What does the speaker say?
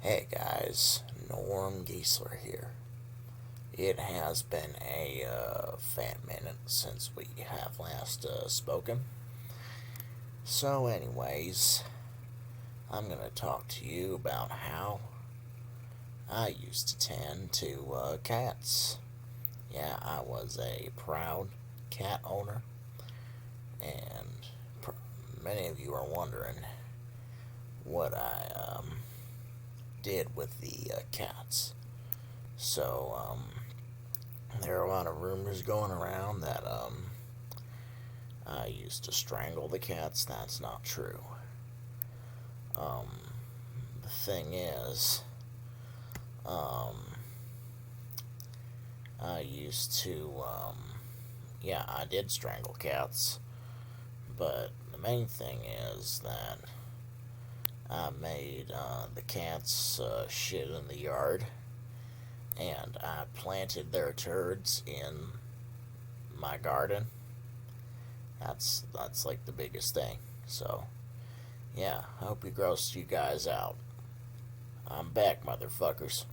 Hey guys, Norm Geisler here. It has been a fat minute since we have last spoken. So, anyways, I'm going to talk to you about how I used to tend to cats. Yeah, I was a proud cat owner, and many of you are wondering what I did with the cats. So, there are a lot of rumors going around that I used to strangle the cats. That's not true. Um, the thing is, um, I used to, yeah, I did strangle cats, but the main thing is that I made the cats shit in the yard, and I planted their turds in my garden. That's like the biggest thing. So yeah, I hope he grossed you guys out. I'm back, motherfuckers.